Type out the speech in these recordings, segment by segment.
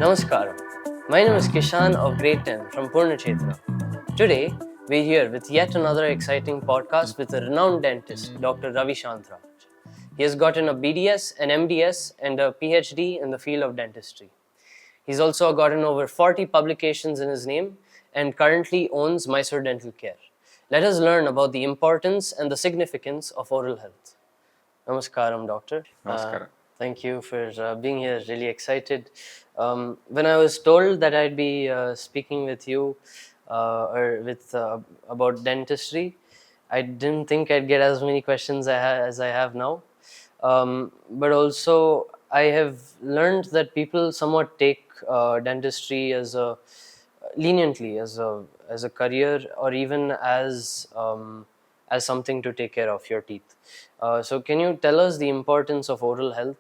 Namaskaram. My name is Kishaan of Grade 10 from Purnachetra. Today, we're here with yet another exciting podcast with a renowned dentist, Dr. Ravi Shantaraj. He has gotten a BDS, an MDS, and a PhD in the field of dentistry. He's also gotten over 40 publications in his name and currently owns Mysore Dental Care. Let us learn about the importance and the significance of oral health. Namaskaram, doctor. Namaskaram. Thank you for being here. Really excited. When I was told that I'd be speaking with you about dentistry, I didn't think I'd get as many questions as I have now. But also, I have learned that people somewhat take dentistry leniently as a career, or even as something to take care of your teeth. So can you tell us the importance of oral health?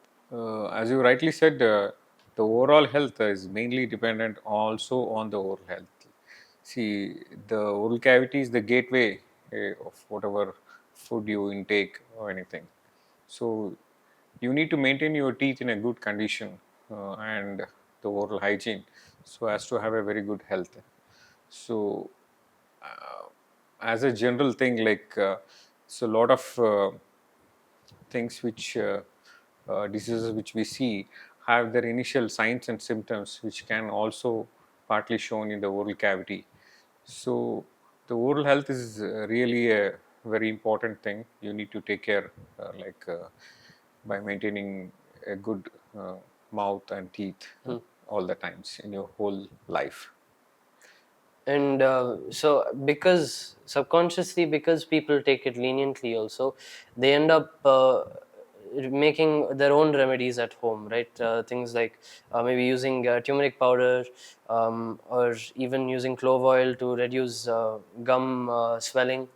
As you rightly said, the overall health is mainly dependent also on the oral health. See, the oral cavity is the gateway of whatever food you intake or anything. So, you need to maintain your teeth in a good condition and the oral hygiene so as to have a very good health. So, as a general thing, so a lot of things which diseases which we see have their initial signs and symptoms which can also partly shown in the oral cavity. So the oral health is really a very important thing. You need to take care by maintaining a good mouth and teeth all the times in your whole life. And so because subconsciously, because people take it leniently also, they end up making their own remedies at home, right? Things like maybe using turmeric powder, or even using clove oil to reduce gum swelling.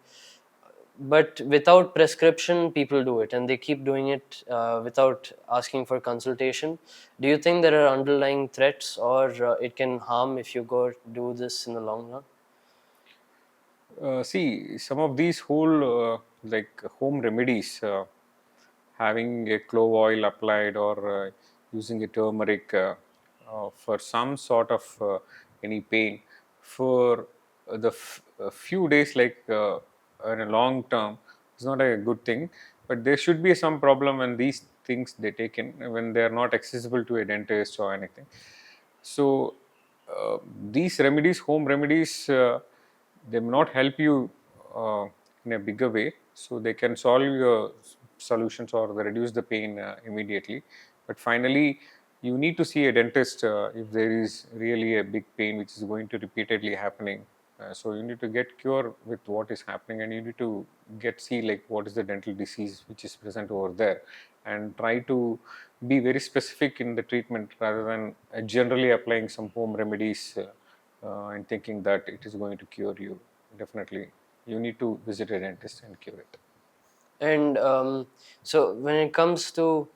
But without prescription, people do it, and they keep doing it without asking for consultation. Do you think there are underlying threats, or it can harm if you go do this in the long run? See, some of these whole like home remedies, having a clove oil applied or using a turmeric for some sort of any pain for a few days, in a long term, is not a good thing. But there should be some problem when these things they taken when they are not accessible to a dentist or anything. So these remedies, home remedies, they may not help you in a bigger way. So they can solve your solutions or they reduce the pain immediately. But finally, you need to see a dentist if there is really a big pain which is going to repeatedly happening. So you need to get cure with what is happening, and you need to see like what is the dental disease which is present over there, and try to be very specific in the treatment rather than generally applying some home remedies and thinking that it is going to cure you. Definitely, you need to visit a dentist and cure it. And so when it comes to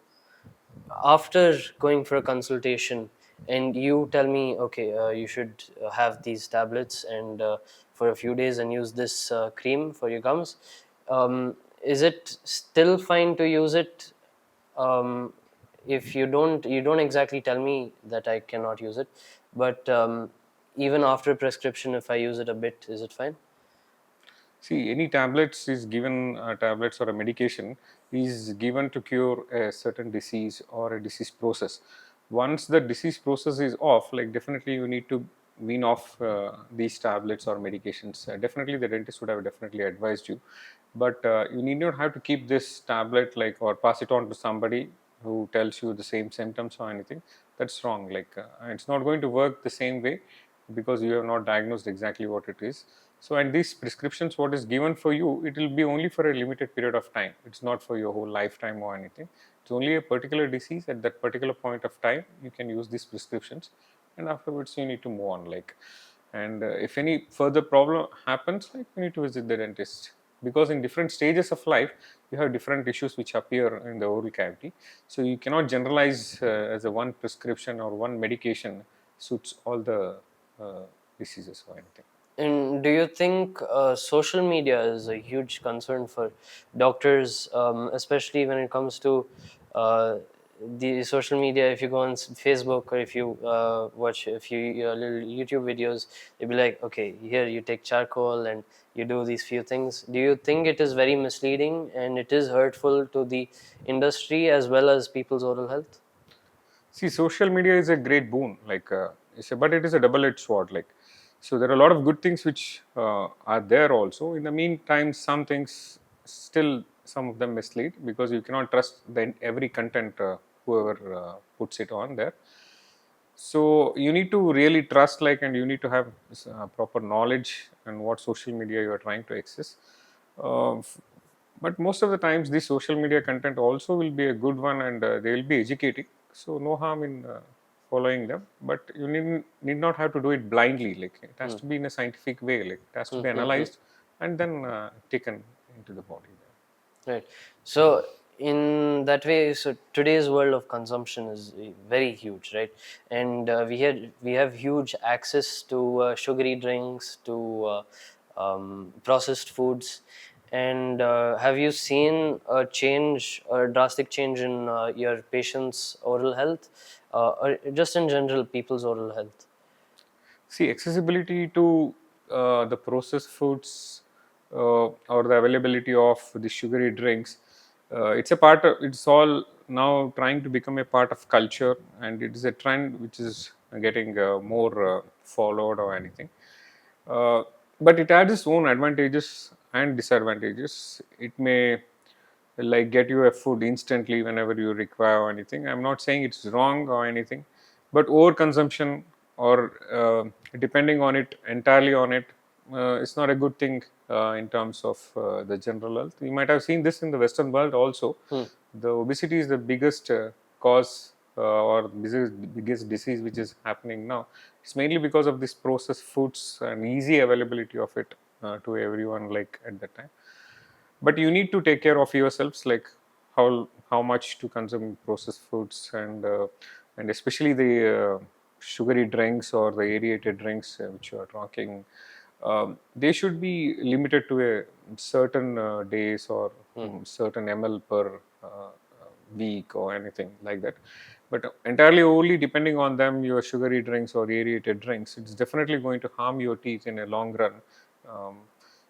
after going for a consultation, and you tell me, okay, you should have these tablets and for a few days and use this cream for your gums, is it still fine to use it? If you don't exactly tell me that I cannot use it, but even after prescription, if I use it a bit, is it fine? See, any tablets is given, tablets or a medication is given to cure a certain disease or a disease process. Once the disease process is off, like definitely you need to wean off these tablets or medications. Definitely the dentist would have definitely advised you, but you need not have to keep this tablet like or pass it on to somebody who tells you the same symptoms or anything. That's wrong. It's not going to work the same way because you have not diagnosed exactly what it is. So, and these prescriptions, what is given for you, it will be only for a limited period of time. It's not for your whole lifetime or anything. It's only a particular disease at that particular point of time. You can use these prescriptions, and afterwards you need to move on. And if any further problem happens, like you need to visit the dentist, because in different stages of life you have different issues which appear in the oral cavity. So you cannot generalize as a one prescription or one medication suits all the diseases or anything. And do you think social media is a huge concern for doctors, especially when it comes to uh, the social media, if you go on Facebook, or if you watch a few little YouTube videos, they'll be like, okay, here you take charcoal and you do these few things. Do you think it is very misleading and it is hurtful to the industry as well as people's oral health? See, social media is a great boon, but it is a double-edged sword. So there are a lot of good things which are there also. In the meantime, some things still, some of them mislead, because you cannot trust every content whoever puts it on there. So you need to really trust, and you need to have proper knowledge and what social media you are trying to access. Uh, f- but most of the times, the social media content also will be a good one, and they will be educating. So no harm in following them. But you need not have to do it blindly. Like, it has Hmm. to be in a scientific way. Like, it has to Hmm, be hmm, hmm. analyzed and then taken into the body. Right. So in that way, so today's world of consumption is very huge, right? And we have huge access to sugary drinks, to processed foods. And have you seen a change, a drastic change in your patients' oral health, or just in general people's oral health? See, accessibility to the processed foods or the availability of the sugary drinks, it's a part of, it's all now trying to become a part of culture, and it is a trend which is getting more followed or anything. Uh, but it has its own advantages and disadvantages. It may get you a food instantly whenever you require or anything. I'm not saying it's wrong or anything, but overconsumption or depending on it entirely on it, it's not a good thing in terms of the general health. You might have seen this in the Western world also. Hmm. The obesity is the biggest cause or biggest disease which is happening now. It's mainly because of this processed foods and easy availability of it to everyone, like at that time. But you need to take care of yourselves, like how much to consume processed foods, and especially the sugary drinks or the aerated drinks which you are talking. They should be limited to a certain days or Hmm. certain ml per week or anything like that. But entirely only depending on them, your sugary drinks or aerated drinks, it's definitely going to harm your teeth in a long run. um,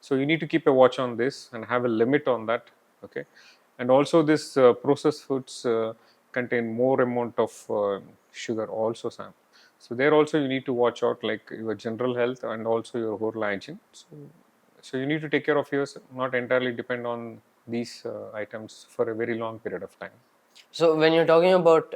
so you need to keep a watch on this and have a limit on that. Okay. And also this processed foods contain more amount of sugar also, Sam. So there also you need to watch out, like your general health and also your oral hygiene. So you need to take care of yourself, not entirely depend on these items for a very long period of time. So when you're talking about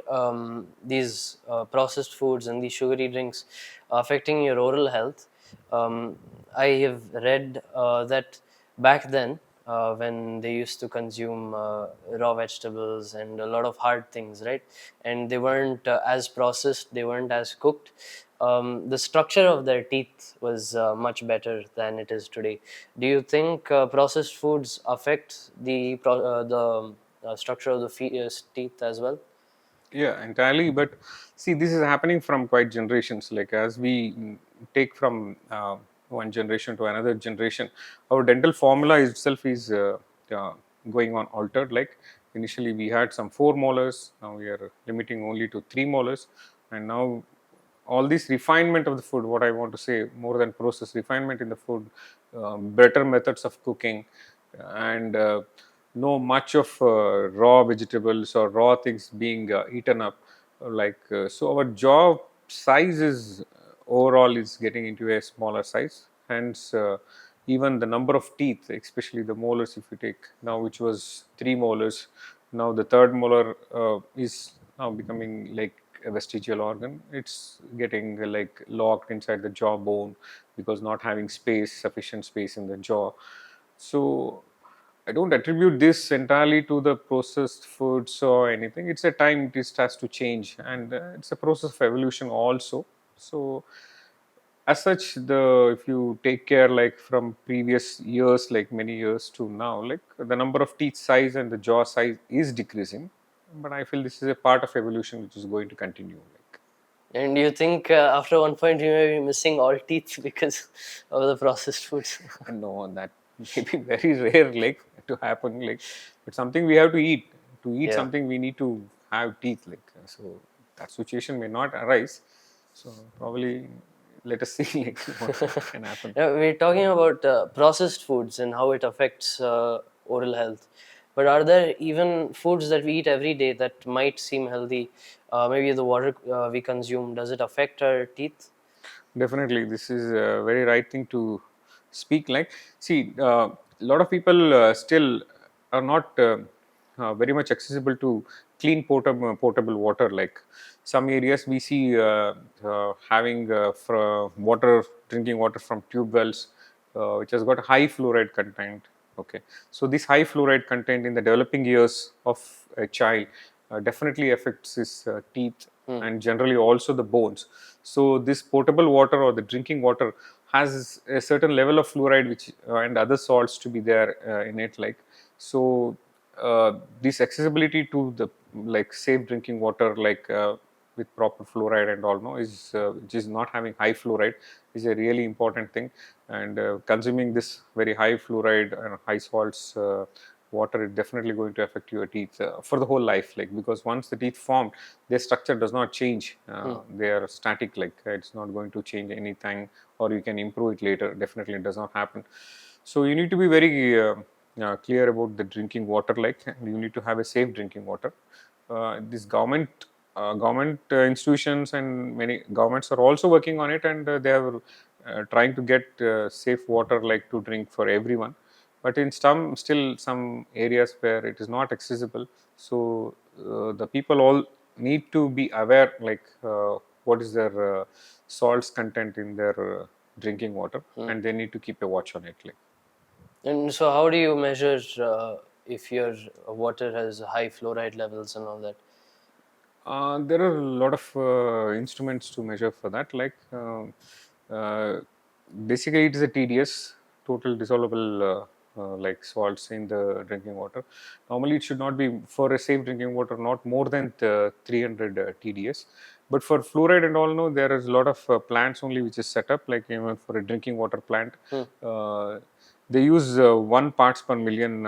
these processed foods and these sugary drinks affecting your oral health, I have read that back then, when they used to consume raw vegetables and a lot of hard things, right? And they weren't as processed, they weren't as cooked. The structure of their teeth was much better than it is today. Do you think processed foods affect the structure of the teeth as well? Yeah, entirely. But see, this is happening from quite generations. Like, as we take from one generation to another generation, our dental formula itself is uh, going on altered. Like, initially we had some 4 molars, now we are limiting only to 3 molars, and now all this refinement of the food, what I want to say, more than process refinement in the food, better methods of cooking, and no much of raw vegetables or raw things being eaten up. So our jaw size is overall is getting into a smaller size, hence even the number of teeth, especially the molars, if you take now, which was 3 molars, now the third molar is now becoming like a vestigial organ. It's getting like locked inside the jawbone because not having space, sufficient space in the jaw. So I don't attribute this entirely to the processed foods or anything. It's a time it is, has to change, and it's a process of evolution also. So as such, the if you take care, like from previous years, like many years to now, like the number of teeth size and the jaw size is decreasing. But I feel this is a part of evolution which is going to continue. Like, And do you think after one point you may be missing all teeth because of the processed foods? and no, that may be very rare, like to happen. Like, but something we have to eat. To eat Yeah. something, we need to. have teeth, like so that situation may not arise. So probably let us see like what can happen. Yeah, we're talking about processed foods and how it affects oral health. But are there even foods that we eat every day that might seem healthy? Maybe the water we consume, does it affect our teeth? Definitely, this is a very right thing to speak. Like, see, a lot of people still are not very much accessible to clean portable water. Like some areas, we see having water, drinking water from tube wells, which has got high fluoride content. Okay, so this high fluoride content in the developing years of a child definitely affects his teeth and generally also the bones. So this potable water or the drinking water has a certain level of fluoride which and other salts to be there in it. Like so, this accessibility to the like safe drinking water, like with proper fluoride and all, no, is which is not having high fluoride, is a really important thing. And consuming this very high fluoride and high salts water is definitely going to affect your teeth for the whole life, like because once the teeth form, their structure does not change. They are static, like it's not going to change anything, or you can improve it later. Definitely it does not happen. So you need to be very clear about the drinking water, like you need to have a safe drinking water. This government institutions and many governments are also working on it, and they are trying to get safe water like to drink for everyone. But in some still some areas where it is not accessible, so the people all need to be aware, like what is their salts content in their drinking water, and they need to keep a watch on it, like. And so, how do you measure if your water has high fluoride levels and all that? There are a lot of instruments to measure for that. Like uh, basically, it is a TDS, total dissolvable like salts in the drinking water. Normally, it should not be for a safe drinking water, not more than 300 TDS. But for fluoride and all, no, there is a lot of plants only which is set up. Like even for a drinking water plant, uh, they use 1 parts per million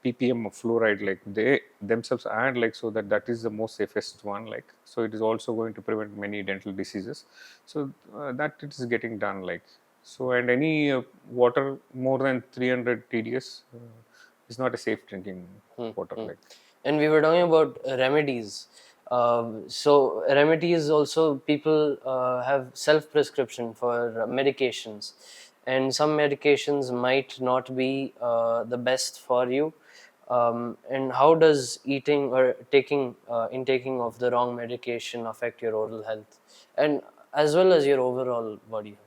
ppm of fluoride, like they themselves add, like so that that is the most safest one, like so it is also going to prevent many dental diseases. So that it is getting done, like so. And any water more than 300 tds is not a safe drinking water, like. And we were talking about remedies. So remedies also, people have self prescription for medications, and some medications might not be the best for you. And how does eating or taking intaking of the wrong medication affect your oral health, and as well as your overall body health?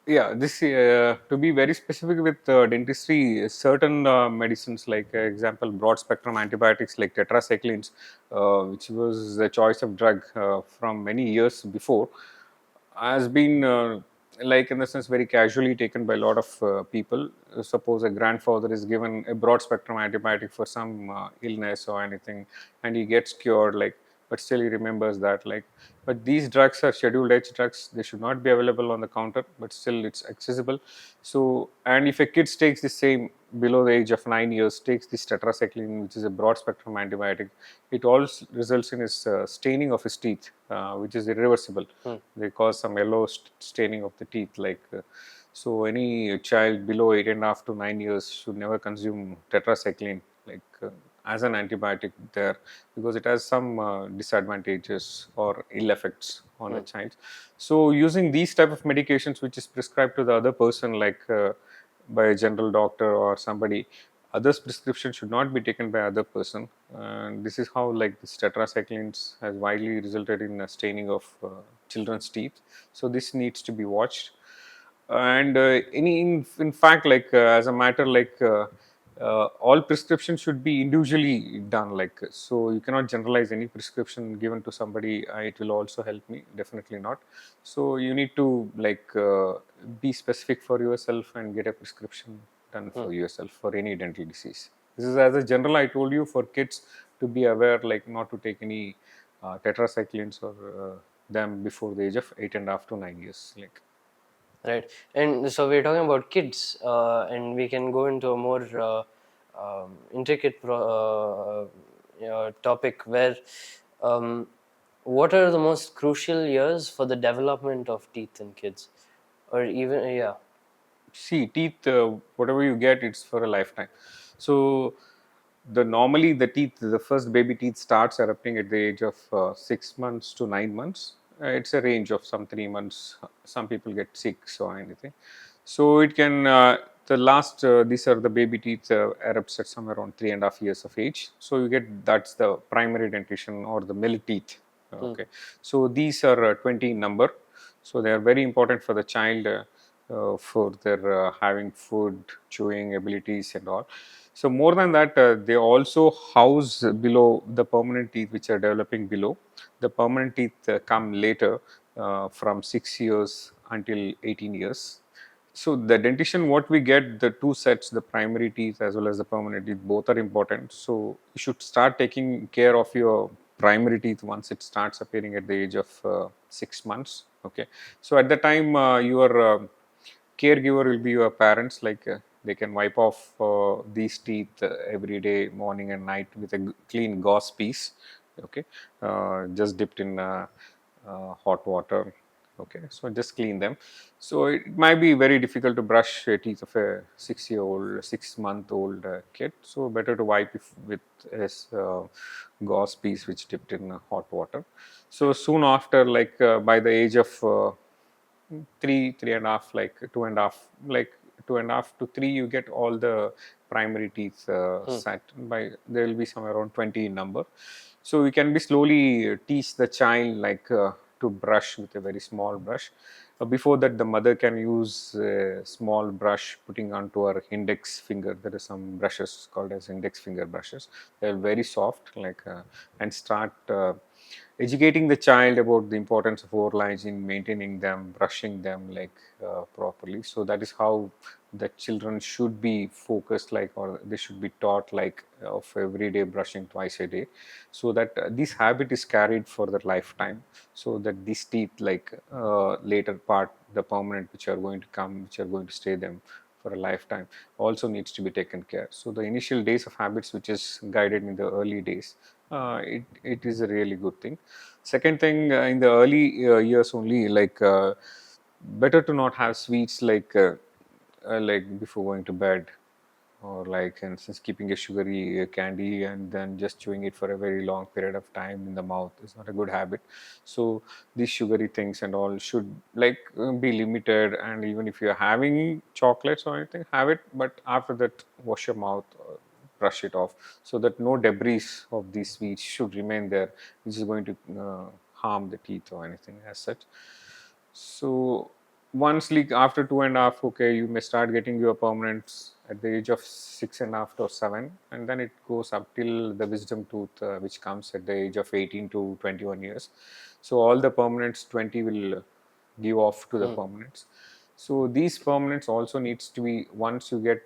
Yeah, this to be very specific with dentistry, certain medicines, like example, broad spectrum antibiotics like tetracyclines, which was the choice of drug from many years before, has been like in the sense very casually taken by a lot of people. Suppose a grandfather is given a broad spectrum antibiotic for some illness or anything, and he gets cured, like, but still he remembers that, like. But these drugs are scheduled H drugs, they should not be available on the counter, but still it's accessible. So, and if a kid takes the same below the age of 9 years, takes this tetracycline, which is a broad spectrum antibiotic, it also results in his staining of his teeth, which is irreversible. They cause some yellow staining of the teeth, like. So any child below 8.5 to 9 years should never consume tetracycline, like as an antibiotic there, because it has some disadvantages or ill effects on a child. So using these type of medications which is prescribed to the other person, like by a general doctor or somebody, others prescription should not be taken by other person. And this is how, like, this tetracyclines has widely resulted in a staining of children's teeth. So this needs to be watched. And in fact, like as a matter, like all prescriptions should be individually done, like so you cannot generalize any prescription given to somebody, it will also help me, definitely not. So you need to, like be specific for yourself and get a prescription done for yourself for any dental disease. This is as a general, I told you, for kids to be aware, like not to take any tetracyclines or them before the age of 8.5 to 9 years, like. Right. And so we're talking about kids, and we can go into a more intricate topic where um, what are the most crucial years for the development of teeth in kids, or even yeah. See, teeth, whatever you get, it's for a lifetime. So normally the teeth, the first baby teeth starts erupting at the age of 6 months to 9 months. It's a range of some 3 months. Some people get 6 or anything. So it can the last these are the baby teeth erupts at somewhere around 3.5 years of age. So you get, that's the primary dentition or the milk teeth. Hmm. Okay, so these are 20 in number. So they are very important for the child. For their having food, chewing abilities and all. So more than that, they also house below the permanent teeth which are developing below. The permanent teeth come later from 6 years until 18 years. So the dentition, what we get, the two sets, the primary teeth as well as the permanent teeth, both are important. So you should start taking care of your primary teeth once it starts appearing at the age of 6 months. Okay, so at the time your caregiver will be your parents. Like they can wipe off these teeth every day, morning and night, with a clean gauze piece. Okay, just dipped in hot water. Okay, so just clean them. So it might be very difficult to brush teeth of a 6-year-old, 6-month-old kid. So better to wipe if with a gauze piece which dipped in hot water. So soon after, like by the age of 3.5, like 2.5, like 2.5 to 3, you get all the primary teeth set. By there will be somewhere around 20 in number. So we can be slowly teach the child like to brush with a very small brush. Before that, the mother can use a small brush, putting onto her index finger. There are some brushes called as index finger brushes. They're very soft, like and start educating the child about the importance of oral hygiene, maintaining them, brushing them like properly. So that is how the children should be focused, like, or they should be taught like of every day brushing twice a day, so that this habit is carried for their lifetime. So that these teeth, like later part, the permanent which are going to come, which are going to stay them for a lifetime, also needs to be taken care. So the initial days of habits, which is guided in the early days, it is a really good thing. Second thing, in the early years only, like better to not have sweets like before going to bed, or like, and since keeping a sugary candy and then just chewing it for a very long period of time in the mouth is not a good habit. So these sugary things and all should like be limited. And even if you're having chocolates or anything, have it, but after that wash your mouth, brush it off, so that no debris of these sweets should remain there, which is going to harm the teeth or anything as such. So once, like after 2.5, okay, you may start getting your permanents at the age of 6.5 or 7, and then it goes up till the wisdom tooth, which comes at the age of 18 to 21 years. So all the permanents 20 will give off to the permanents. So these permanents also needs to be, once you get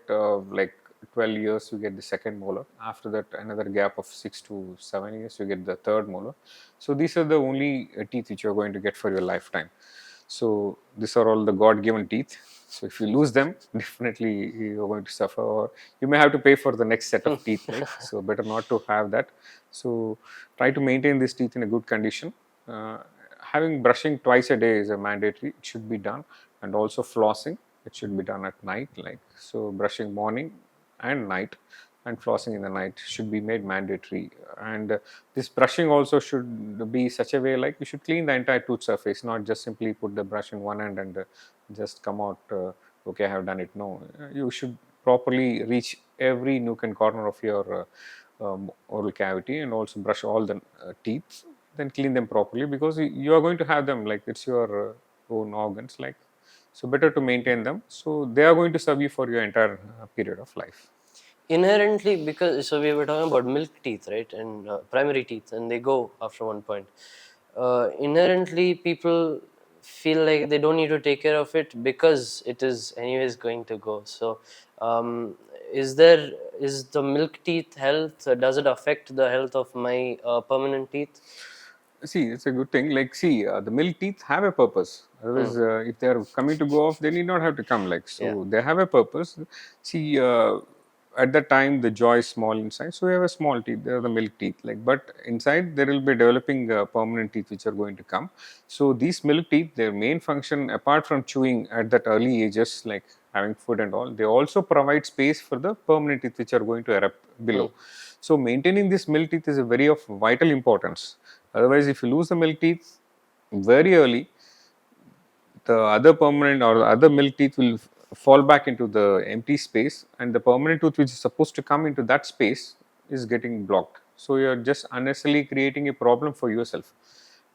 like 12 years, you get the second molar. After that, another gap of 6 to 7 years, you get the third molar. So these are the only teeth which you are going to get for your lifetime. So these are all the God-given teeth. So if you lose them, definitely you're going to suffer, or you may have to pay for the next set of teeth. Like, so better not to have that. So try to maintain these teeth in a good condition. Uh, Having brushing twice a day is a mandatory. It should be done, and also flossing. It should be done at night. Like, so, brushing morning and night, and flossing in the night should be made mandatory. And this brushing also should be such a way, like you should clean the entire tooth surface, not just simply put the brush in one end and just come out, okay, I have done it. No, you should properly reach every nook and corner of your oral cavity, and also brush all the teeth, then clean them properly, because you are going to have them, like it's your own organs, like, so better to maintain them, so they are going to serve you for your entire period of life. Inherently, because so we were talking about milk teeth, right, and primary teeth, and they go after one point. Inherently, people feel like they don't need to take care of it because it is anyways going to go. So um, is the milk teeth health, does it affect the health of my permanent teeth? See, it's a good thing. Like, see, the milk teeth have a purpose. Otherwise, if they are coming to go off, they need not have to come. Like, Yeah. so they have a purpose. See, at the time the jaw is small inside, so you have a small teeth, they are the milk teeth, like, but inside there will be developing permanent teeth which are going to come. So these milk teeth, their main function apart from chewing at that early ages, like having food and all, they also provide space for the permanent teeth which are going to erupt Hmm. below. So maintaining this milk teeth is a very of vital importance. Otherwise, if you lose the milk teeth very early, the other permanent or the other milk teeth will fall back into the empty space, and the permanent tooth which is supposed to come into that space is getting blocked. So you're just unnecessarily creating a problem for yourself.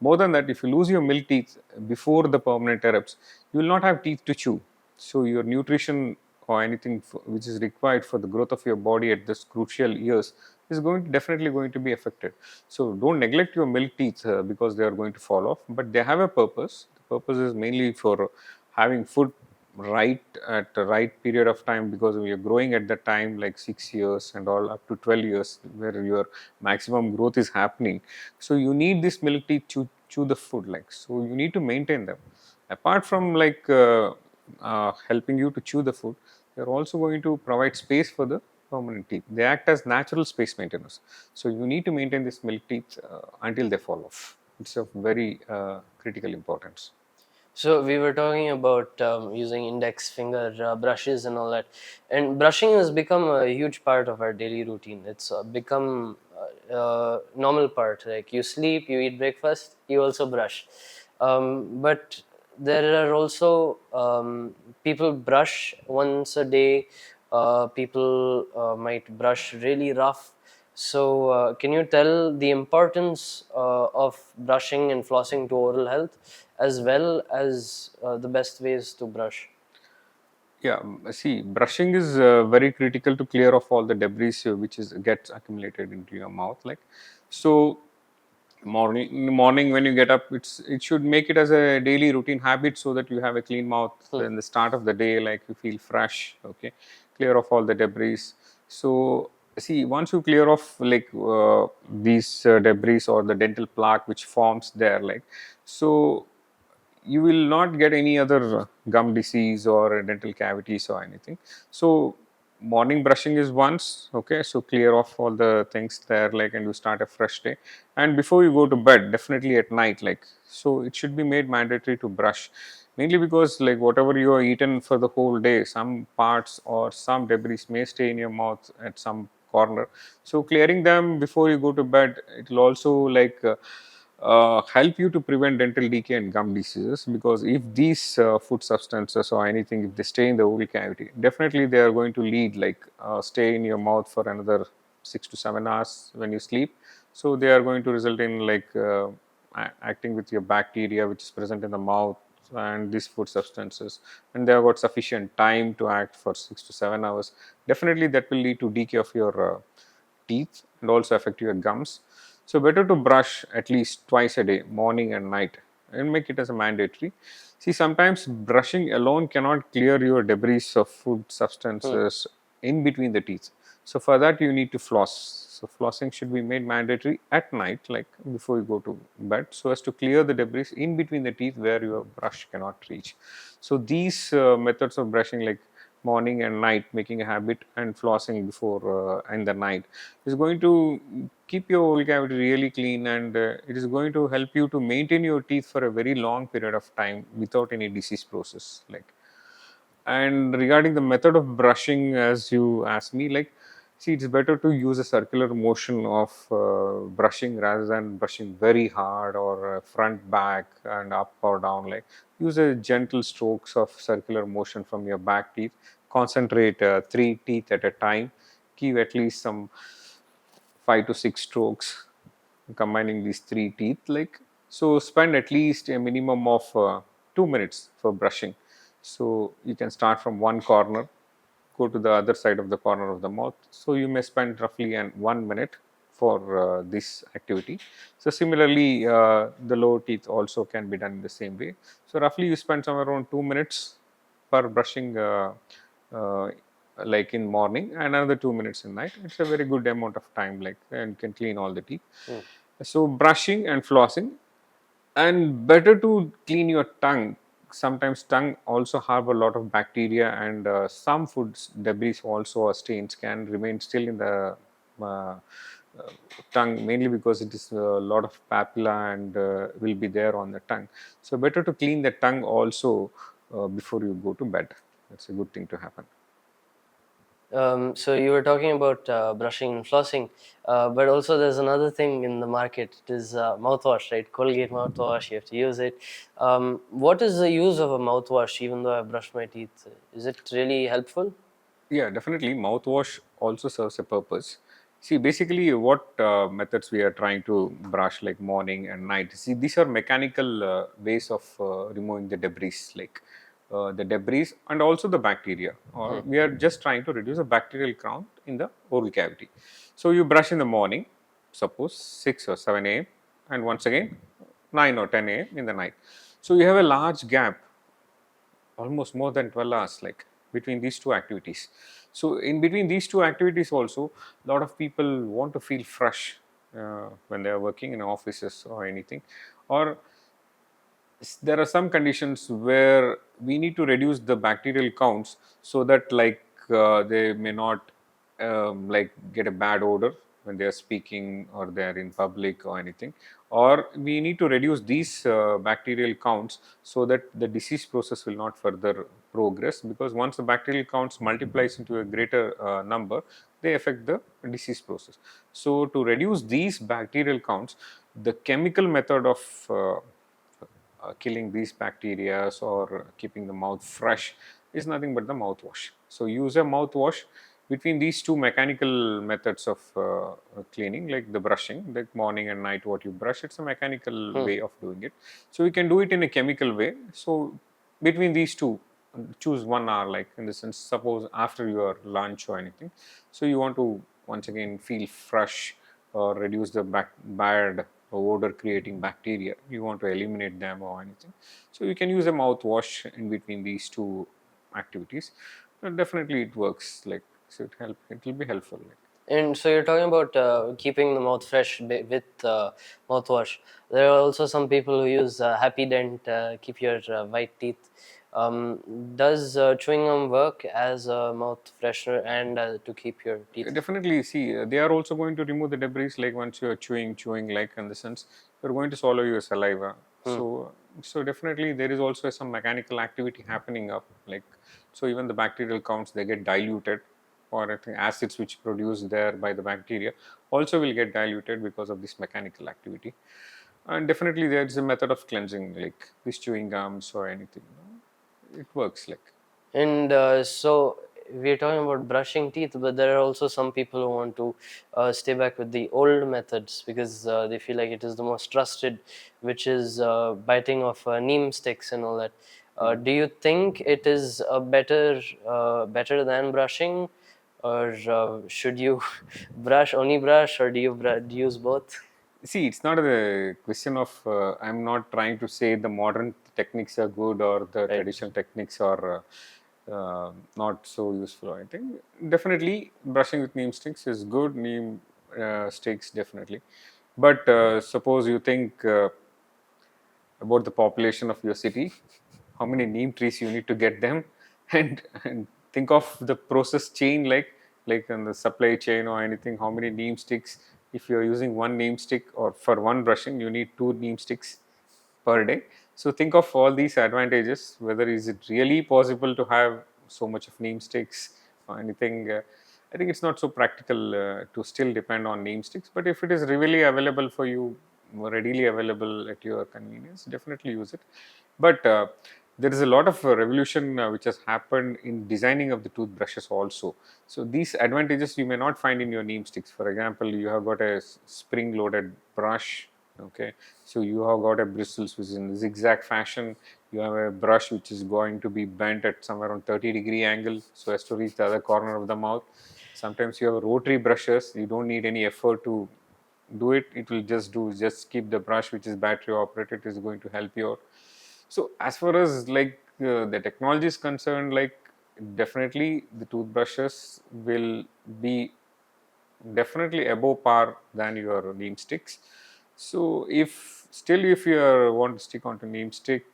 More than that, if you lose your milk teeth before the permanent erupts, you will not have teeth to chew. So your nutrition or anything which is required for the growth of your body at this crucial years is definitely going to be affected. So don't neglect your milk teeth because they are going to fall off, but they have a purpose. The purpose is mainly for having food right at the right period of time, because we are growing at that time like 6 years and all up to 12 years where your maximum growth is happening. So you need this milk teeth to chew the food, like, so you need to maintain them. Apart from like helping you to chew the food, they're also going to provide space for the permanent teeth. They act as natural space maintainers. So you need to maintain this milk teeth until they fall off. It's of very critical importance. So we were talking about using index finger brushes and all that, and brushing has become a huge part of our daily routine. It's become normal part. Like you sleep, you eat breakfast, you also brush. But there are also people brush once a day. People might brush really rough. So, can you tell the importance of brushing and flossing to oral health, as well as the best ways to brush? Yeah, see, brushing is very critical to clear off all the debris which is gets accumulated into your mouth. Like, so morning in the morning when you get up, it should make it as a daily routine habit so that you have a clean mouth Hmm. in the start of the day, like you feel fresh. Okay, clear off all the debris. So see, once you clear off like these debris or the dental plaque which forms there, like, so you will not get any other gum disease or dental cavities or anything. So morning brushing is once, okay, so clear off all the things there, like, and you start a fresh day. And before you go to bed, definitely at night, like, so it should be made mandatory to brush, mainly because like whatever you are eaten for the whole day, some parts or some debris may stay in your mouth at some corner. So clearing them before you go to bed, it will also like help you to prevent dental decay and gum diseases, because if these food substances or anything, if they stay in the oral cavity, definitely they are going to lead like stay in your mouth for another 6 to 7 hours when you sleep. So they are going to result in like acting with your bacteria which is present in the mouth and these food substances, and they have got sufficient time to act for 6 to 7 hours. Definitely that will lead to decay of your teeth and also affect your gums. So better to brush at least twice a day, morning and night, and make it as a mandatory. See, sometimes brushing alone cannot clear your debris of food Hmm. substances in between the teeth. So for that you need to floss. So flossing should be made mandatory at night, like before you go to bed, so as to clear the debris in between the teeth where your brush cannot reach. So these methods of brushing, like morning and night, making a habit, and flossing before in the night, is going to keep your oral cavity really clean, and it is going to help you to maintain your teeth for a very long period of time without any disease process, like. And regarding the method of brushing, as you asked me, like, see, it's better to use a circular motion of brushing rather than brushing very hard or front, back, and up or down. Like, use a gentle strokes of circular motion from your back teeth. Concentrate 3 teeth at a time. Give at least some 5 to 6 strokes combining these 3 teeth, like, so spend at least a minimum of 2 minutes for brushing. So you can start from one corner, go to the other side of the corner of the mouth, so you may spend roughly an 1 minute for this activity. So similarly the lower teeth also can be done in the same way. So roughly you spend somewhere around 2 minutes per brushing, uh, like in morning, and another 2 minutes in night. It's a very good amount of time, like, and can clean all the teeth. Hmm. So brushing and flossing, and better to clean your tongue sometimes tongue also harbor a lot of bacteria, and some foods debris also or stains can remain still in the uh, tongue, mainly because it is a lot of papilla and will be there on the tongue. So better to clean the tongue also before you go to bed. That's a good thing to happen. So you were talking about brushing and flossing, but also there's another thing in the market. It is mouthwash, right? Colgate mouthwash. You have to use it. What is the use of a mouthwash? Even though I brush my teeth, is it really helpful? Yeah, definitely. Mouthwash also serves a purpose. See, basically, what methods we are trying to brush, like morning and night. See, these are mechanical ways of removing the debris, like the debris and also the bacteria. Or we are just trying to reduce the bacterial count in the oral cavity. So you brush in the morning, suppose 6 or 7 a.m., and once again 9 or 10 a.m. in the night. So you have a large gap, almost more than 12 hours, like between these two activities. So in between these two activities also, a lot of people want to feel fresh when they are working in offices or anything, or there are some conditions where we need to reduce the bacterial counts, so that like they may not like get a bad odor when they are speaking or they are in public or anything, or we need to reduce these bacterial counts so that the disease process will not further progress, because once the bacterial counts multiplies into a greater number, they affect the disease process. So to reduce these bacterial counts, the chemical method of killing these bacteria or keeping the mouth fresh is nothing but the mouthwash. So use a mouthwash between these two mechanical methods of cleaning, like the brushing, like morning and night what you brush, it's a mechanical Hmm. way of doing it. So we can do it in a chemical way. So between these two, choose 1 hour, like in the sense, suppose after your lunch or anything, so you want to once again feel fresh or reduce the bad odor creating bacteria, you want to eliminate them or anything, so you can use a mouthwash in between these two activities. Definitely it works, like, so it will be helpful, like. And so you're talking about keeping the mouth fresh with mouthwash. There are also some people who use Happy Dent, keep your white teeth. Does chewing gum work as a mouth freshener and to keep your teeth? Definitely, see, they are also going to remove the debris, like once you are chewing, like in the sense, you're going to swallow your saliva. Hmm. So definitely there is also some mechanical activity happening up, like, so even the bacterial counts, they get diluted, or I think acids which produced there by the bacteria also will get diluted because of this mechanical activity. And definitely there is a method of cleansing, like this chewing gums or anything, it works, like. And so we're talking about brushing teeth, but there are also some people who want to stay back with the old methods because they feel like it is the most trusted, which is biting of neem sticks and all that. Mhm. Do you think it is better than brushing, or should you brush only brush, or do you use both? See, it's not a question of I'm not trying to say the modern techniques are good or the Right. traditional techniques are not so useful. I think definitely brushing with neem sticks is good. Neem sticks, definitely. But suppose you think about the population of your city, how many neem trees you need to get them, and think of the process chain, like in the supply chain or anything, how many neem sticks. If you're using one neem stick, or for one brushing you need two neem sticks per day. So think of all these advantages, whether is it really possible to have so much of neem sticks or anything. I think it's not so practical to still depend on neem sticks, but if it is really available for you, readily available at your convenience, definitely use it. But there is a lot of revolution which has happened in designing of the toothbrushes also. So these advantages you may not find in your neem sticks. For example, you have got a spring loaded brush. Okay, so you have got a bristles which is in zigzag fashion. You have a brush which is going to be bent at somewhere around 30-degree angle so as to reach the other corner of the mouth. Sometimes you have rotary brushes. You don't need any effort to do it. It will just keep the brush which is battery operated, is going to help you out. So as far as like the technology is concerned, like, definitely the toothbrushes will be definitely above par than your neem sticks. So if still if you want to stick onto neem stick,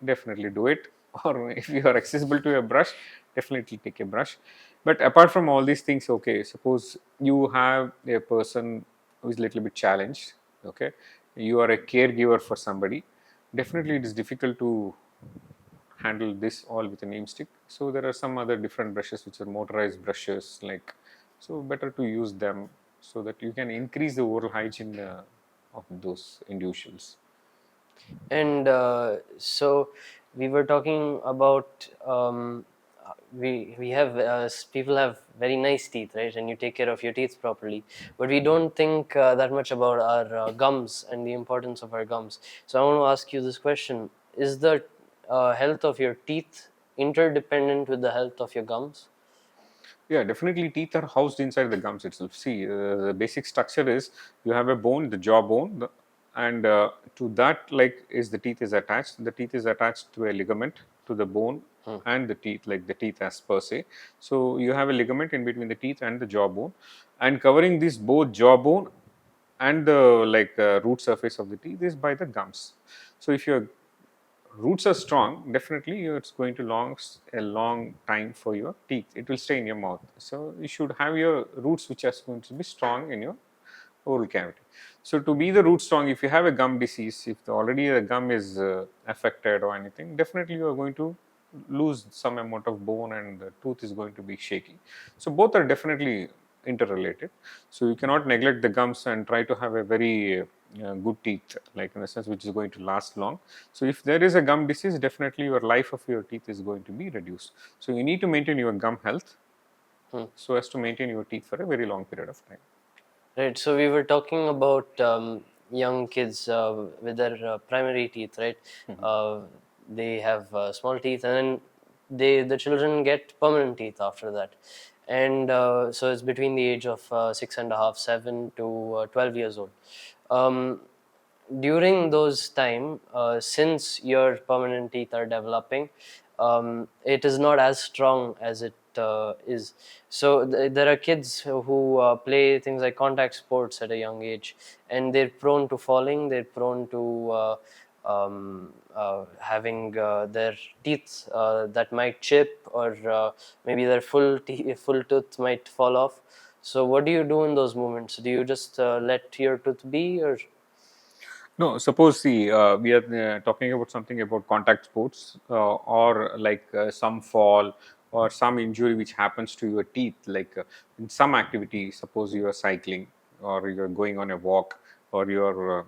definitely do it. Or if you are accessible to a brush, definitely take a brush. But apart from all these things, okay, suppose you have a person who is a little bit challenged, okay, you are a caregiver for somebody, definitely it is difficult to handle this all with a neem stick. So there are some other different brushes which are motorized brushes, like, so better to use them so that you can increase the oral hygiene of those individuals. And so we were talking about we have people have very nice teeth, right? And you take care of your teeth properly, but we don't think that much about our gums and the importance of our gums. So I want to ask you this question: is the health of your teeth interdependent with the health of your gums? Yeah, definitely teeth are housed inside the gums itself. See, the basic structure is you have a bone, the jawbone, and to that, like, is the teeth is attached. The teeth is attached to a ligament to the bone Hmm. and the teeth, like the teeth as per se. So you have a ligament in between the teeth and the jawbone, and covering this both jawbone and the root surface of the teeth is by the gums. So if your roots are strong, definitely it's going to last a long time for your teeth. It will stay in your mouth. So you should have your roots which are going to be strong in your oral cavity. So to be the root strong, if you have a gum disease, if already the gum is affected or anything, definitely you are going to lose some amount of bone and the tooth is going to be shaky. So both are definitely interrelated. So you cannot neglect the gums and try to have a very good teeth, like in a sense which is going to last long. So if there is a gum disease, definitely your life of your teeth is going to be reduced. So you need to maintain your gum health Hmm. so as to maintain your teeth for a very long period of time. Right. So we were talking about young kids with their primary teeth, right? Uh, they have small teeth, and then the children get permanent teeth after that, and so it's between the age of 6.5, 7 to 12 years old. Um, During those time, since your permanent teeth are developing, it is not as strong as it is. So there are kids who play things like contact sports at a young age, and they're prone to falling, they're prone to having their teeth that might chip, or maybe their full tooth might fall off. So what do you do in those moments? Do you just let your tooth be, or No, suppose see, we are talking about something about contact sports or some fall or some injury which happens to your teeth, like in some activity, suppose you are cycling or you are going on a walk or you are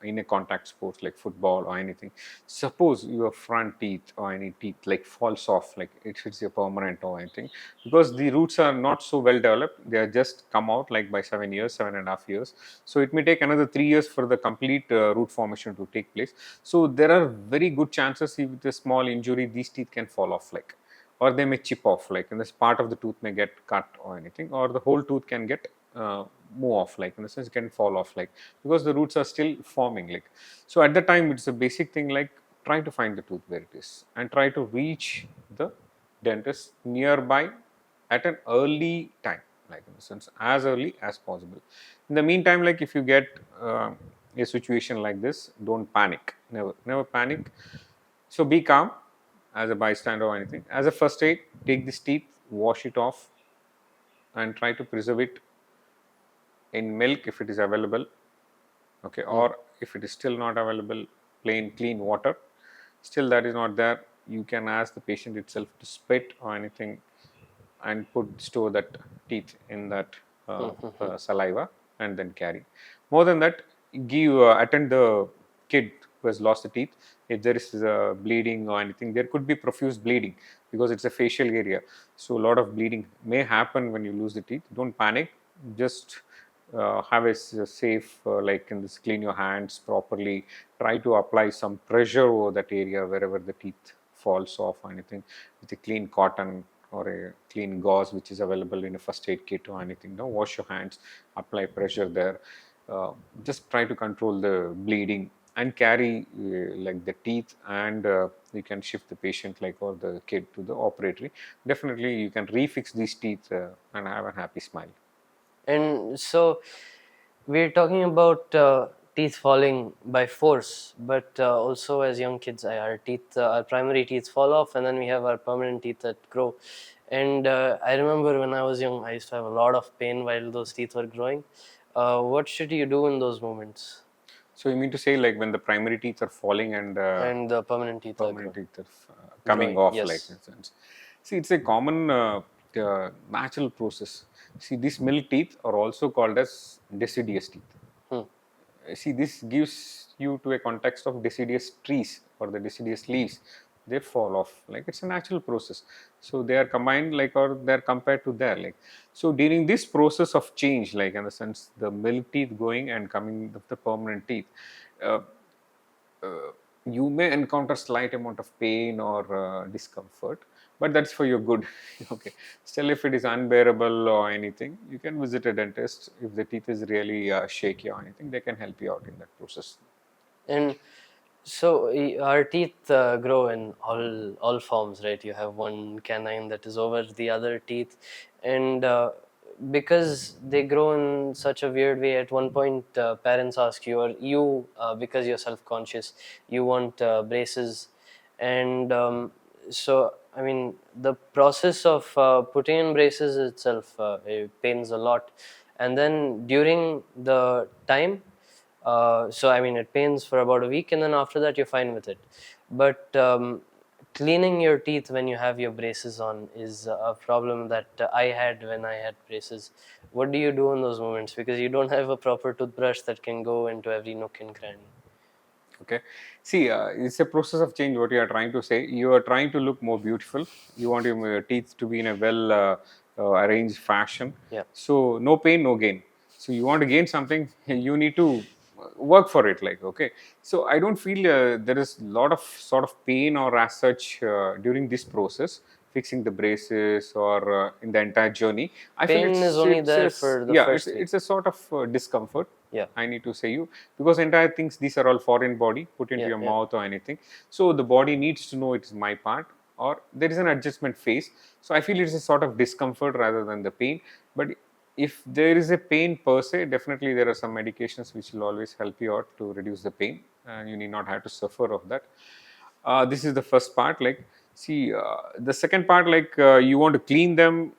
in a contact sports like football or anything. Suppose your front teeth or any teeth like falls off, like it hits your permanent or anything, because the roots are not so well developed, they are just come out like by 7 years, 7.5 years. So it may take another 3 years for the complete root formation to take place. So there are very good chances if with a small injury these teeth can fall off, like, or they may chip off, like, and this part of the tooth may get cut or anything, or the whole tooth can get move off, like in the sense it can fall off, like, because the roots are still forming, like. So at the time it's a basic thing, like try to find the tooth where it is and try to reach the dentist nearby at an early time, like in the sense as early as possible. In the meantime, like if you get a situation like this, don't panic, never panic. So be calm as a bystander or anything. As a first aid, take this teeth, wash it off, and try to preserve it in milk if it is available, okay, Hmm. or if it is still not available, plain clean water. Still that is not there, you can ask the patient itself to spit or anything and put store that teeth in that saliva and then carry. More than that, give attend the kid who has lost the teeth. If there is bleeding or anything, there could be profuse bleeding because it's a facial area. So a lot of bleeding may happen when you lose the teeth. Don't panic. Just have a safe, like in this, clean your hands properly. Try to apply some pressure over that area wherever the teeth falls off or anything with a clean cotton or a clean gauze which is available in a first aid kit or anything. Now wash your hands, apply pressure there. Uh, just try to control the bleeding and carry like the teeth, and you can shift the patient, like, or the kid to the operatory. Definitely you can refix these teeth and have a happy smile. And so we're talking about teeth falling by force, but also as young kids, our teeth, our primary teeth fall off, and then we have our permanent teeth that grow. And I remember when I was young, I used to have a lot of pain while those teeth were growing. What should you do in those moments? So you mean to say like when the primary teeth are falling and And the permanent teeth are permanent teeth are coming growing. off, like in Yes. a sense. See, it's a common natural process. See, these milk teeth are also called as deciduous teeth. Hmm. See, this gives you to a context of deciduous trees or the deciduous leaves. They fall off, like it's a natural process. So they are combined, like, or they're compared to there, like. So during this process of change, like in the sense the milk teeth going and coming of the permanent teeth, uh, uh, you may encounter slight amount of pain or discomfort, but that's for your good. Okay, still if it is unbearable or anything, you can visit a dentist. If the teeth is really shaky or anything, they can help you out in that process. And so our teeth grow in all forms, right? You have one canine that is over the other teeth, and because they grow in such a weird way, at one point parents ask you, or you, because you're self-conscious, you want braces, and so I mean the process of putting in braces itself it pains a lot, and then during the time. So I mean, it pains for about a week, and then after that, you're fine with it. But cleaning your teeth when you have your braces on is a problem that I had when I had braces. What do you do in those moments? Because you don't have a proper toothbrush that can go into every nook and cranny. Okay, see, it's a process of change. What you are trying to say, you are trying to look more beautiful. You want your teeth to be in a well arranged fashion. Yeah. So no pain, no gain. So you want to gain something, you need to work for it. Like, okay, so I don't feel there is a lot of sort of pain or as such during this process, fixing the braces or in the entire journey. I feel Pain is only there for the yeah, first week. it's a sort of discomfort. Yeah. I need to say you, because entire things, these are all foreign body put into Yeah. your Yeah. mouth or anything. So the body needs to know it's my part, or there is an adjustment phase. So I feel it's a sort of discomfort rather than the pain. But if there is a pain per se, definitely there are some medications which will always help you out to reduce the pain, and you need not have to suffer of that. This is the first part. Like, see, the second part, like, you want to clean them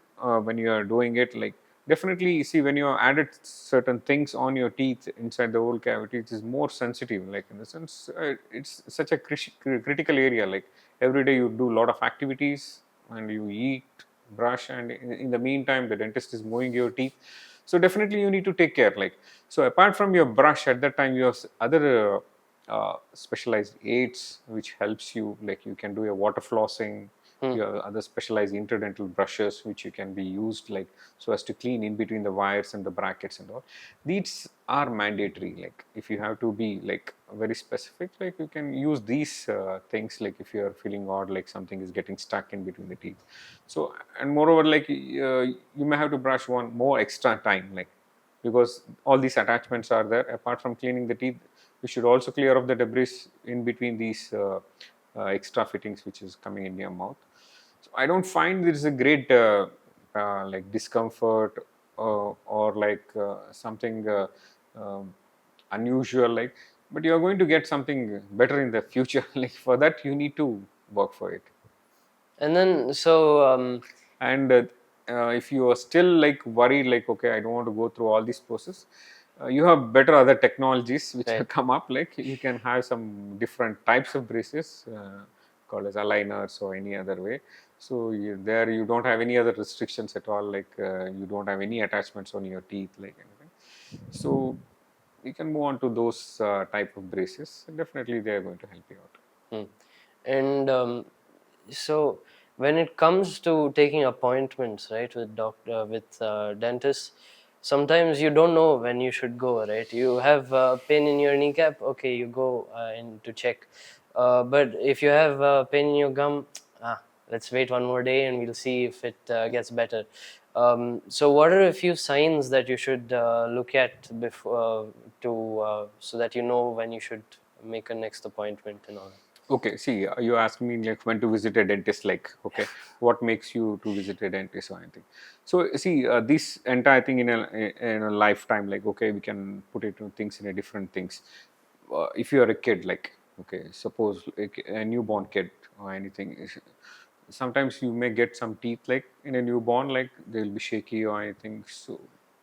when you are doing it. Like, definitely, see, when you have added certain things on your teeth inside the oral cavity, it is more sensitive. Like, in the sense, it's such a critical area. Like, every day you do a lot of activities and you eat, brush, and in the meantime, the dentist is moving your teeth. So definitely, you need to take care. Like, so apart from your brush, at that time, you have other specialized aids which helps you, like you can do a water flossing. Hmm. You have other specialized interdental brushes which you can be used, like, so as to clean in between the wires and the brackets and all. These are mandatory. Like, if you have to be like very specific, like you can use these things, like if you are feeling odd, like something is getting stuck in between the teeth. So, and moreover, like you may have to brush one more extra time, like, because all these attachments are there. Apart from cleaning the teeth, you should also clear off the debris in between these extra fittings which is coming in your mouth. So I don't find there is a great like discomfort or like something unusual, like, but you are going to get something better in the future. Like, for that you need to work for it. And then so And if you are still like worried, like, okay, I don't want to go through all this process, you have better other technologies which have right. come up. Like, you can have some different types of braces called as aligners or any other way. So there you don't have any other restrictions at all. Like, you don't have any attachments on your teeth, like anything. So you can move on to those type of braces. Definitely they are going to help you out. Hmm. And so when it comes to taking appointments, right, with doctor, with dentists, sometimes you don't know when you should go, right? You have pain in your kneecap, okay, you go in to check. But if you have pain in your gum, let's wait one more day and we'll see if it gets better. So what are a few signs that you should look at before to so that you know when you should make a next appointment and all that? Okay, see, you asked me like when to visit a dentist, like, okay, what makes you to visit a dentist or anything. So, see, this entire thing in a lifetime, like, okay, we can put it in things in a different things. If you are a kid, like, okay, suppose like a newborn kid or anything, sometimes you may get some teeth like in a newborn, like they'll be shaky or anything. So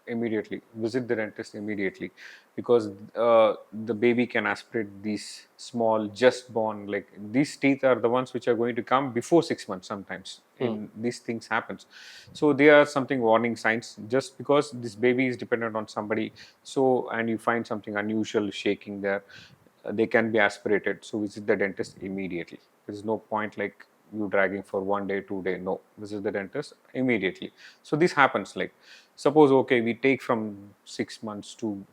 immediately visit the dentist immediately, because the baby can aspirate these small just born, like these teeth are the ones which are going to come before 6 months sometimes Hmm. in these things happens. So they are something warning signs, just because this baby is dependent on somebody. So and you find something unusual shaking there, they can be aspirated. So visit the dentist immediately. There is no point like you dragging for 1 day 2 day. No, visit the dentist immediately. So this happens, like suppose okay, we take from 6 months to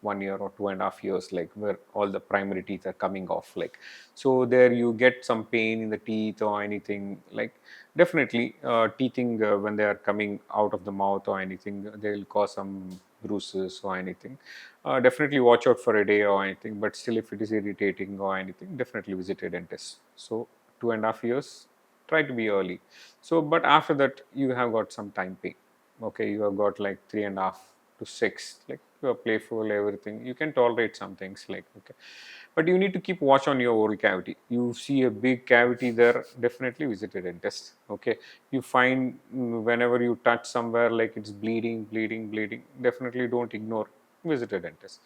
1 year or 2.5 years, like where all the primary teeth are coming off, like so there you get some pain in the teeth or anything, like definitely teething when they are coming out of the mouth or anything, they'll cause some bruises or anything. Definitely watch out for a day or anything, but still if it is irritating or anything, definitely visit a dentist. So 2.5 years, try to be early. So but after that you have got some time pain. Okay, you have got like 3.5 to 6, like you are playful, everything, you can tolerate some things, like okay, but you need to keep watch on your oral cavity. You see a big cavity there, definitely visit a dentist. Okay, you find whenever you touch somewhere like it's bleeding, definitely don't ignore, visit a dentist.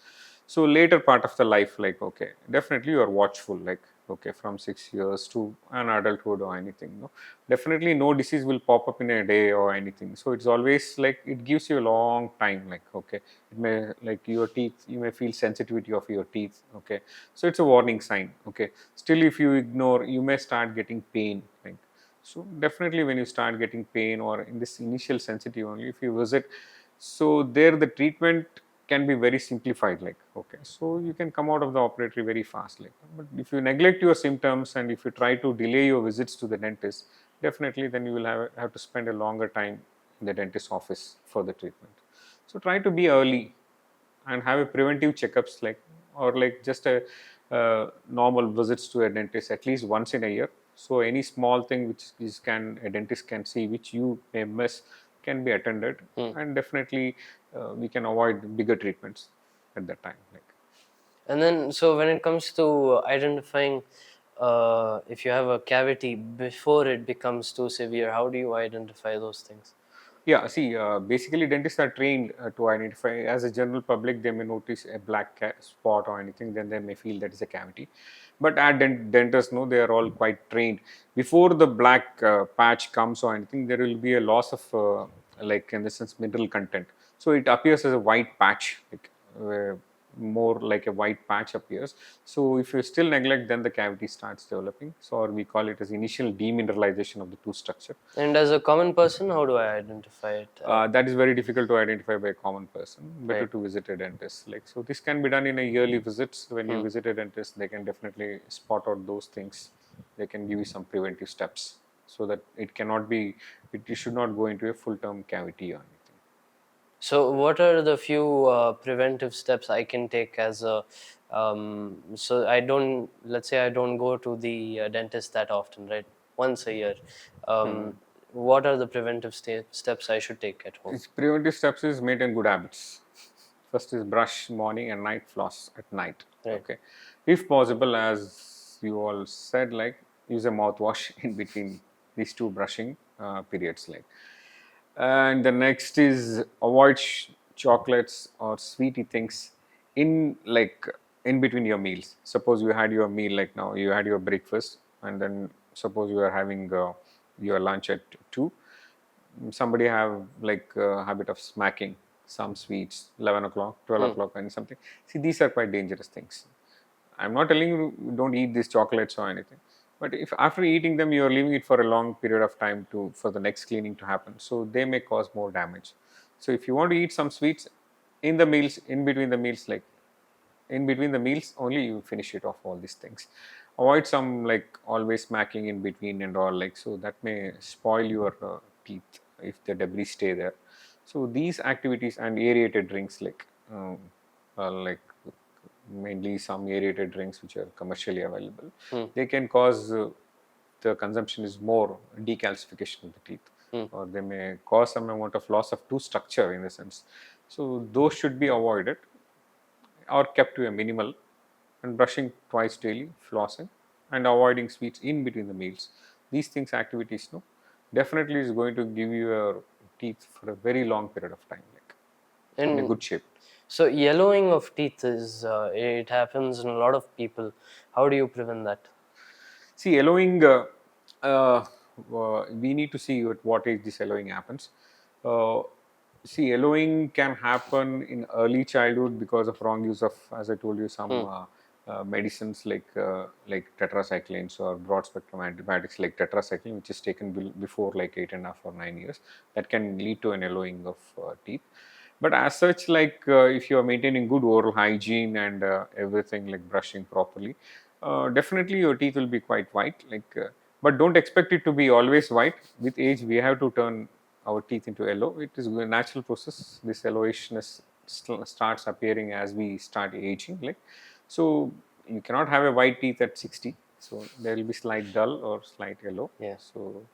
So later part of the life, like okay, definitely you are watchful, like okay, from 6 years to an adulthood or anything, no, definitely no disease will pop up in a day or anything. So it's always like it gives you a long time, like okay, it may like your teeth, you may feel sensitivity of your teeth. Okay, so it's a warning sign. Okay, still if you ignore, you may start getting pain, like so definitely when you start getting pain or in this initial sensitive only, if you visit, so there the treatment can be very simplified, like okay, so you can come out of the operatory very fast, like. But if you neglect your symptoms and if you try to delay your visits to the dentist, definitely then you will have to spend a longer time in the dentist office for the treatment. So try to be early and have a preventive checkups, like or like just a normal visits to a dentist at least once in a year. So any small thing which is can a dentist can see which you may miss can be attended, Hmm. and definitely we can avoid bigger treatments at that time, like. And then, so when it comes to identifying if you have a cavity before it becomes too severe, how do you identify those things? Yeah, see, basically dentists are trained to identify. As a general public, they may notice a black spot or anything, then they may feel that is a cavity. But at dentists, no, they are all quite trained. Before the black patch comes or anything, there will be a loss of, like in the sense, mineral content. So it appears as a white patch, like more like a white patch appears. So if you still neglect, then the cavity starts developing. So or we call it as initial demineralization of the tooth structure. And as a common person, how do I identify it? That is very difficult to identify by a common person. Better Right. to visit a dentist. Like so, this can be done in a yearly visits. When you Hmm. visit a dentist, they can definitely spot out those things. They can give you some preventive steps so that it cannot be. It should not go into a full-term cavity or anything. So, what are the few preventive steps I can take as a so I don't, let's say I don't go to the dentist that often, right? Once a year. Hmm. What are the preventive steps I should take at home? Its preventive steps is maintain good habits. First is brush morning and night, floss at night. Right. Okay, if possible, as you all said, like use a mouthwash in between these two brushing periods, like. And the next is avoid chocolates or sweety things in like in between your meals. Suppose you had your meal, like now you had your breakfast, and then suppose you are having your lunch at 2. Somebody have like a habit of smacking some sweets 11 o'clock 12 Hmm. o'clock and something. See, these are quite dangerous things. I'm not telling you don't eat these chocolates or anything, but if after eating them you are leaving it for a long period of time to for the next cleaning to happen, so they may cause more damage. So if you want to eat some sweets in the meals, in between the meals, like in between the meals only you finish it off, all these things. Avoid some like always smacking in between and all, like so that may spoil your teeth if the debris stay there. So these activities and aerated drinks, like mainly some aerated drinks which are commercially available, Hmm. they can cause the consumption is more decalcification of the teeth, Hmm. or they may cause some amount of loss of tooth structure in a sense. So those should be avoided or kept to a minimal, and brushing twice daily, flossing, and avoiding sweets in between the meals. These things, activities, no, definitely is going to give you your teeth for a very long period of time, like in a And good shape. so yellowing of teeth is it happens in a lot of people. How do you prevent that? See, yellowing, uh, we need to see at what age this yellowing happens. Uh, See, yellowing can happen in early childhood because of wrong use of, as I told you, some Hmm. medicines like tetracyclines or broad spectrum antibiotics like tetracycline, which is taken before like 8.5 or 9 years. That can lead to an yellowing of teeth. But as such, like if you are maintaining good oral hygiene and everything like brushing properly, definitely your teeth will be quite white. But don't expect it to be always white. With age, we have to turn our teeth into yellow. It is a natural process. This yellowishness starts appearing as we start aging. So, you cannot have a white teeth at 60. So there will be slight dull or slight yellow. Yeah. So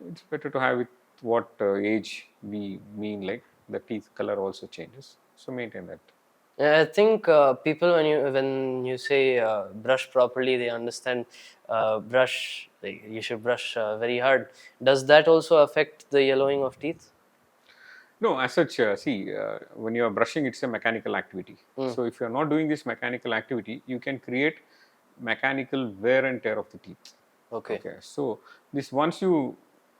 it's better to have it what age we mean. Like the teeth color also changes. So maintain that. I think people when you say brush properly, they understand brush. Like, you should brush very hard. Does that also affect the yellowing of teeth? No, as such, see, when you are brushing, it's a mechanical activity. Mm. So, if you are not doing this mechanical activity, you can create mechanical wear and tear of the teeth. Okay. Okay, so this once you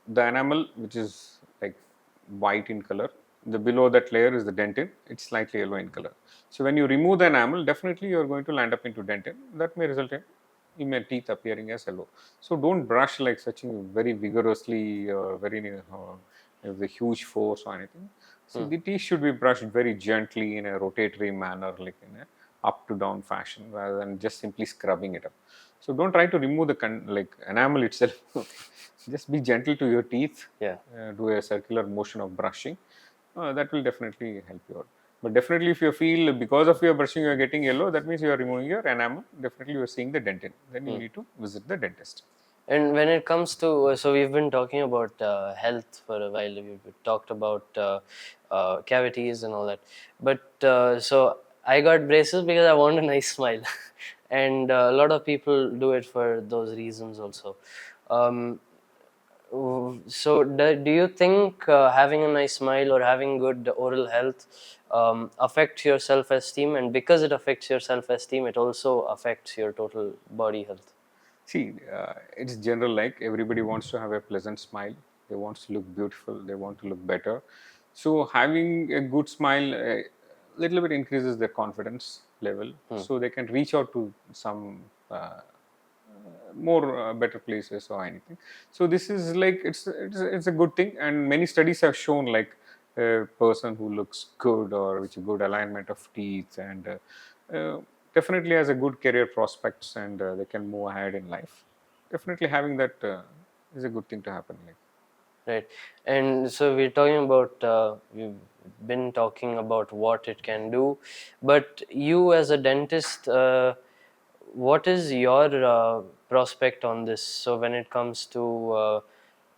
the enamel, which is like white in color, the below that layer is the dentin. It's slightly yellow in color. So, when you remove the enamel, definitely you are going to land up into dentin. That may result in your teeth appearing as yellow. So, don't brush like such very vigorously or very with a huge force or anything. See, Hmm. the teeth should be brushed very gently in a rotatory manner, like in a up to down fashion, rather than just simply scrubbing it up. So don't try to remove the like enamel itself. Just be gentle to your teeth. Yeah. Do a circular motion of brushing. That will definitely help you out. But definitely, if you feel because of your brushing you are getting yellow, that means you are removing your enamel. Definitely, you are seeing the dentin. Then you Hmm. need to visit the dentist. And when it comes to, so we've been talking about health for a while. We've talked about cavities and all that. But so I got braces because I want a nice smile, and a lot of people do it for those reasons also. Um, so do you think having a nice smile or having good oral health affects your self-esteem? And because it affects your self-esteem, it also affects your total body health. See, it's general like everybody wants to have a pleasant smile. They want to look beautiful. They want to look better. So having a good smile a little bit increases their confidence level. Hmm. So they can reach out to some more better places or anything. So this is like it's a good thing, and many studies have shown like a person who looks good or with a good alignment of teeth and definitely has a good career prospects, and they can move ahead in life. Definitely having that is a good thing to happen. Like Right. And so we're talking about, we've been talking about what it can do, but you as a dentist, what is your prospect on this? So when it comes to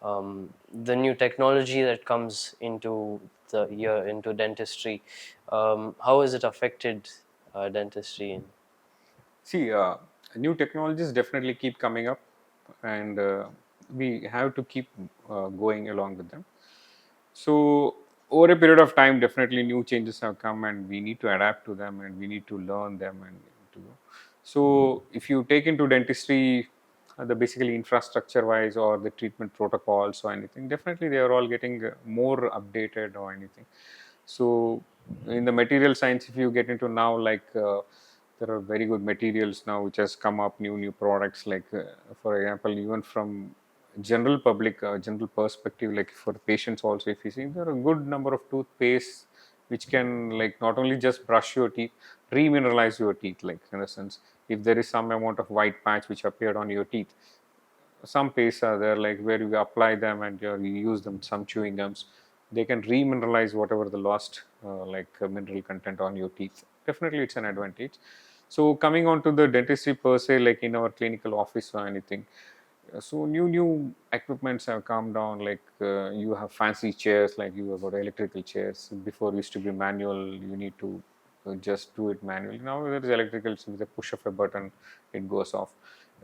the new technology that comes into into dentistry, how has it affected dentistry? see, new technologies definitely keep coming up, and we have to keep going along with them. So over a period of time, definitely new changes have come, and we need to adapt to them, and we need to learn them, and to. So if you take into dentistry, the basically infrastructure wise or the treatment protocols or anything, definitely they are all getting more updated or anything. So in the material science, if you get into now, like there are very good materials now which has come up, new products. Like for example, even from general public, general perspective, like for patients also, if you see, there are a good number of toothpaste which can like not only just brush your teeth, remineralize your teeth. Like in a sense, if there is some amount of white patch which appeared on your teeth, some pastes are there like where you apply them and you use them, some chewing gums, they can remineralize whatever the lost mineral content on your teeth. Definitely it's an advantage. So coming on to the dentistry per se, like in our clinical office or anything, so new equipments have come down, like you have fancy chairs, like you have got electrical chairs. Before used to be manual, you need to just do it manually. Now there is electrical, so with the push of a button it goes off.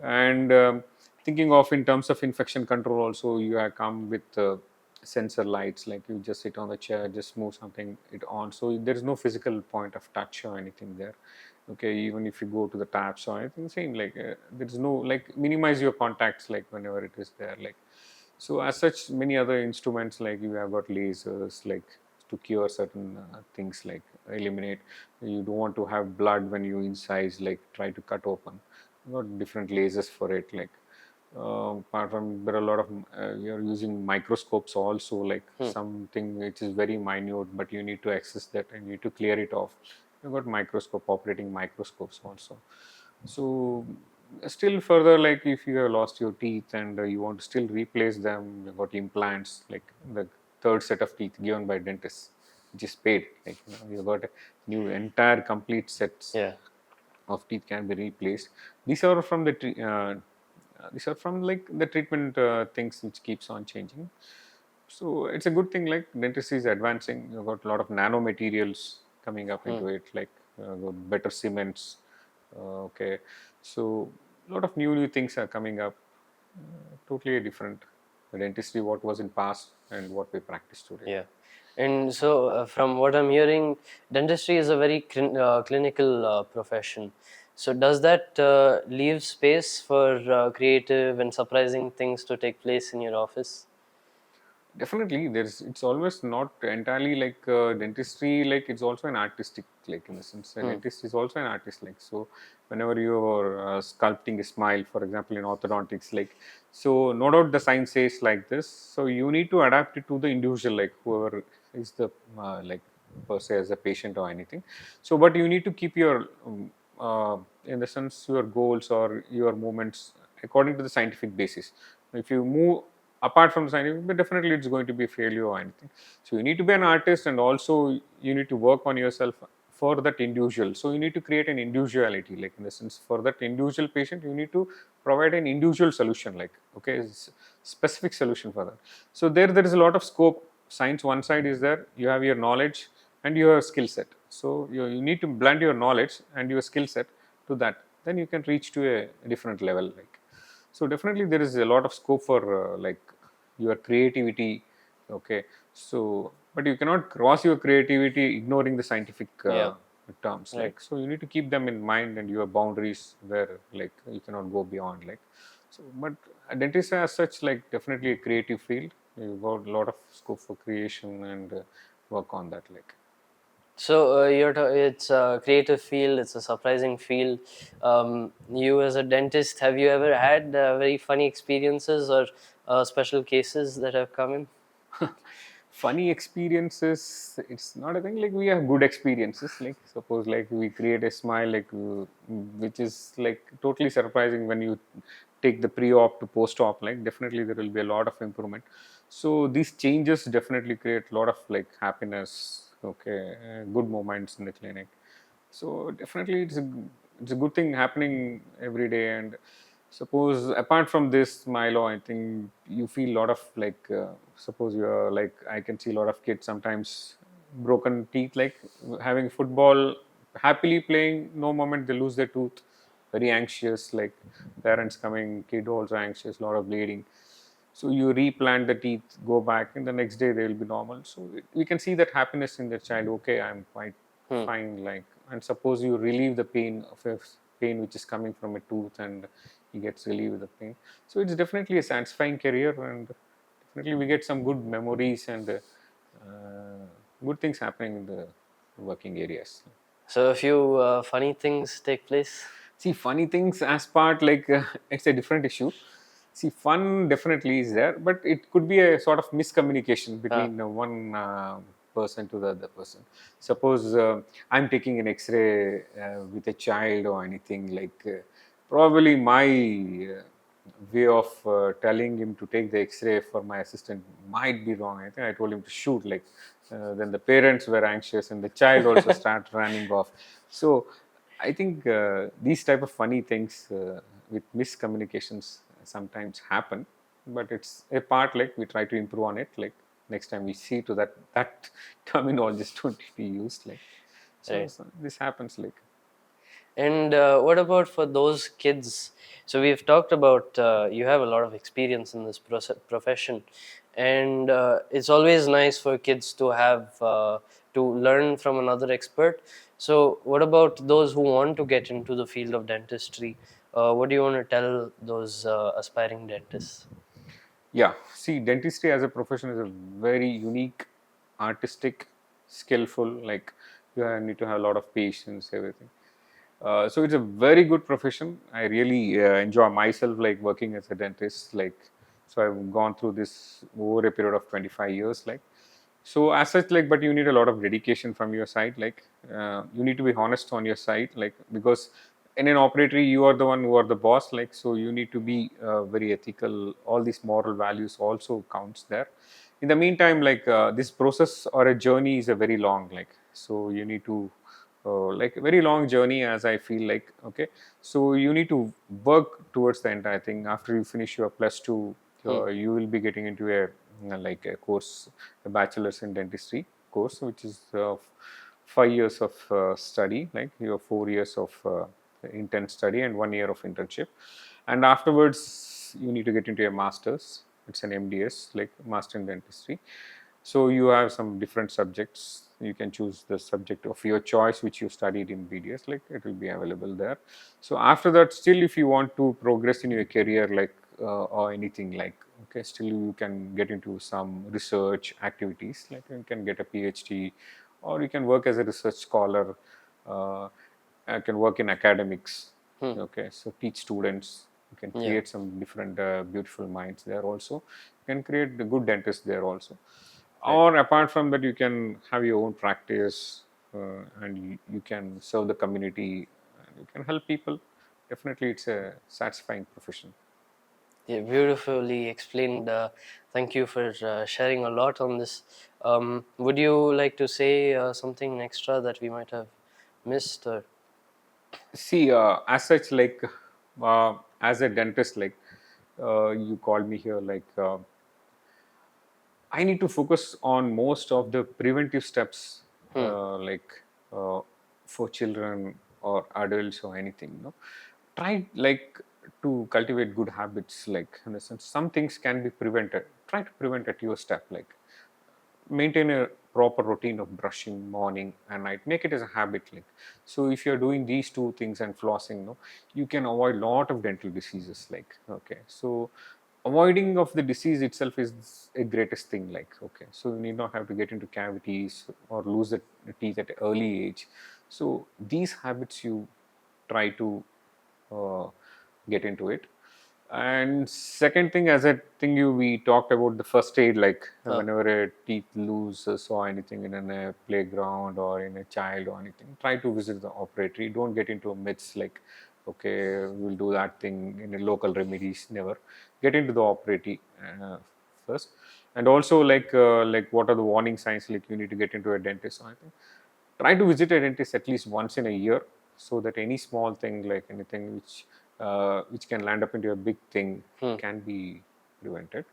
And thinking of in terms of infection control also, you have come with sensor lights, like you just sit on the chair, just move something it on, so there is no physical point of touch or anything there. Okay, even if you go to the taps or anything, same, like there's no, like, minimize your contacts, like whenever it is there, like. So as such, many other instruments, like you have got lasers, like to cure certain things, like eliminate, you don't want to have blood when you incise, like try to cut open, you got different lasers for it, like apart from, there are a lot of we are using microscopes also, like something which is very minute, but you need to access that and you need to clear it off. You've got microscope, operating microscopes also. So still further, like if you have lost your teeth and you want to still replace them, you've got implants, like the third set of teeth given by dentists, which is paid, like you've got a new entire complete sets Yeah. of teeth can be replaced. These are from the these are from like the treatment things which keeps on changing. So it's a good thing, like dentistry is advancing. You've got a lot of nanomaterials coming up into it, like got better cements. Okay, so a lot of new things are coming up. Totally different the dentistry what was in past and what we practice today. Yeah. And so, from what I'm hearing, dentistry is a very clinical profession. So, does that leave space for creative and surprising things to take place in your office? Definitely, there's, it's always not entirely like dentistry, like it's also an artistic, like in the sense, a dentist is also an artist, like. So whenever you're sculpting a smile, for example, in orthodontics, like, so no doubt the science says like this, so you need to adapt it to the individual, like whoever is the like per se as a patient or anything. So but you need to keep your in the sense your goals or your movements according to the scientific basis. If you move apart from the scientific, but definitely it's going to be a failure or anything. So you need to be an artist, and also you need to work on yourself for that individual. So you need to create an individuality, like in the sense for that individual patient, you need to provide an individual solution, like okay, specific solution for that. So there is a lot of scope. Science one side is there, you have your knowledge and your skill set. So you need to blend your knowledge and your skill set to that. Then you can reach to a different level, like. So definitely there is a lot of scope for like your creativity. Okay, so but you cannot cross your creativity ignoring the scientific Yeah. terms, Right. like. So you need to keep them in mind and your boundaries where, like, you cannot go beyond, like. So but a dentist as such, like, definitely a creative field. You got a lot of scope for creation and work on that, like. So, it's a creative field. It's a surprising field. You, as a dentist, have you ever had very funny experiences or special cases that have come in? Funny experiences, it's not a thing, like we have good experiences, like suppose like we create a smile, like which is like totally surprising when you take the pre-op to post-op, like definitely there will be a lot of improvement. So these changes definitely create a lot of like happiness, okay, good moments in the clinic. So definitely it's a good thing happening every day. And suppose apart from this Milo, I think you feel a lot of like suppose you're like, I can see a lot of kids sometimes broken teeth, like having football, happily playing, no moment they lose their tooth, very anxious, like parents coming, kid also anxious, a lot of bleeding. So you replant the teeth, go back, and the next day they will be normal. So we can see that happiness in the child. Okay, I'm quite Hmm. fine, like. And suppose you relieve the pain of a pain which is coming from a tooth, and he gets relieved with the pain. So it's definitely a satisfying career, and definitely we get some good memories and good things happening in the working areas. So, a few funny things take place. See, funny things as part, like it's a different issue. See, fun definitely is there, but it could be a sort of miscommunication Uh, between one person to the other person. Suppose I'm taking an X-ray with a child or anything, like probably my way of telling him to take the X-ray for my assistant might be wrong. I think I told him to shoot, like then the parents were anxious and the child also start running off. So I think these type of funny things with miscommunications sometimes happen, but it's a part like we try to improve on it. Like next time we see to that terminologies don't be used. Like so, Right. so this happens. Like And what about for those kids? So we've talked about you have a lot of experience in this profession, and it's always nice for kids to have to learn from another expert. So what about those who want to get into the field of dentistry? What do you want to tell those aspiring dentists? yeah, see, dentistry as a profession is a very unique, artistic, skillful. Like you need to have a lot of patience, everything. So it's a very good profession. I really enjoy myself like working as a dentist. Like so, I've gone through this over a period of 25 years. Like so, as such, like, but you need a lot of dedication from your side. Like you need to be honest on your side. Like because in an operatory, you are the one who are the boss. Like so, you need to be very ethical. All these moral values also counts there. In the meantime, like this process or a journey is a very long. Like so, you need to like a very long journey as I feel like. Okay, so you need to work towards the entire thing. After you finish your plus two, Hmm. you will be getting into a like a course, a bachelor's in dentistry course, which is 5 years of study. Like you have 4 years of intense study and 1 year of internship, and afterwards you need to get into a master's. It's an MDS, like master in dentistry. So you have some different subjects. You can choose the subject of your choice which you studied in BDS. Like it will be available there. So after that, still if you want to progress in your career, like or anything, like okay, still you can get into some research activities. Like you can get a PhD, or you can work as a research scholar. I can work in academics. Hmm. Okay, so teach students. You can Yeah. create some different beautiful minds there also. You can create the good dentists there also. Right. Or apart from that, you can have your own practice, and you can serve the community and you can help people. Definitely, it's a satisfying profession. Yeah, beautifully explained. Thank you for sharing a lot on this. Would you like to say something extra that we might have missed? Or See, as such, like as a dentist, like you called me here, like I need to focus on most of the preventive steps, hmm, like for children or adults or anything. Try like to cultivate good habits. Like in the sense, some things can be prevented. Try to prevent at your step. Like maintain a proper routine of brushing morning and night. Make it as a habit. Like so, if you're doing these two things and flossing, you can avoid lot of dental diseases. Like okay, so avoiding of the disease itself is a greatest thing. Like okay, so you need not have to get into cavities or lose the teeth at an early age. So these habits you try to uh, get into it. And second thing, as I think we talked about the first aid, like uh, whenever a teeth loses or anything in a playground or in a child or anything, try to visit the operatory. Don't get into myths like, okay, we'll do that thing in a local remedies. Never get into the operatory first. And also like what are the warning signs? Like you need to get into a dentist or anything. Try to visit a dentist at least once in a year, so that any small thing like anything which can land up into a big thing hmm. can be prevented.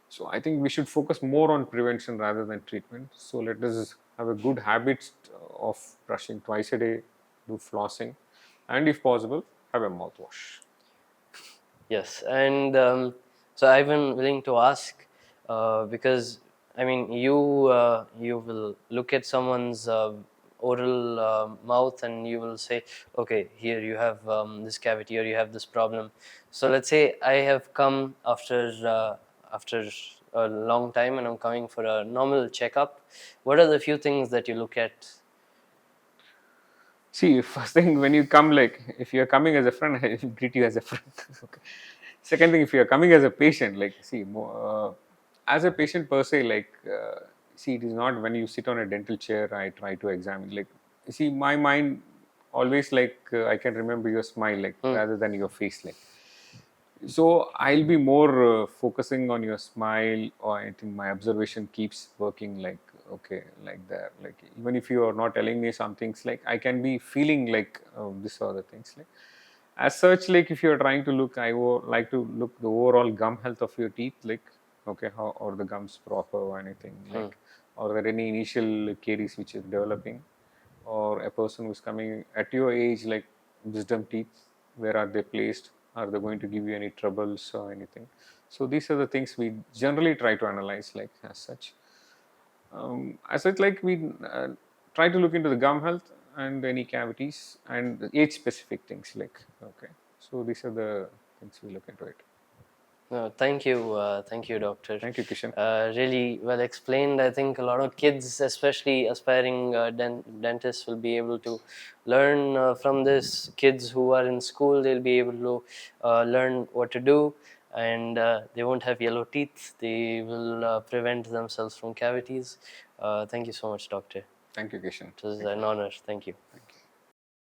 So I think we should focus more on prevention rather than treatment. So let us have a good habit of brushing twice a day, do flossing, and if possible have a mouthwash. Yes, and so I've been willing to ask because I mean you will look at someone's oral mouth and you will say, okay, here you have this cavity or you have this problem. So let's say I have come after a long time and I'm coming for a normal checkup. What are the few things that you look at? See, first thing when you come, like if you're coming as a friend, I will greet you as a friend. Okay. Second thing, if you're coming as a patient, like see, as a patient per se, like see, it is not when you sit on a dental chair, I try to examine. Like, see, my mind always like I can remember your smile, like Hmm. rather than your face, like. So I'll be more focusing on your smile, or I think my observation keeps working like okay, like that. Like even if you are not telling me some things, like I can be feeling like this or the things. Like as such, like if you are trying to look, I would like to look the overall gum health of your teeth, like okay, how or the gums proper or anything, Hmm. like are there any initial caries which is developing, or a person who's coming at your age, like wisdom teeth, where are they placed? Are they going to give you any troubles or anything? So these are the things we generally try to analyze, like as such. As such, like we try to look into the gum health and any cavities and the age specific things, like okay. So these are the things we look into it. No, thank you, doctor. Thank you, Kishan. Really well explained. I think a lot of kids, especially aspiring dentists, will be able to learn from this. Kids who are in school, they'll be able to learn what to do, and they won't have yellow teeth. They will prevent themselves from cavities. Thank you so much, doctor. Thank you, Kishan. It was Thank an you. honor. Thank you.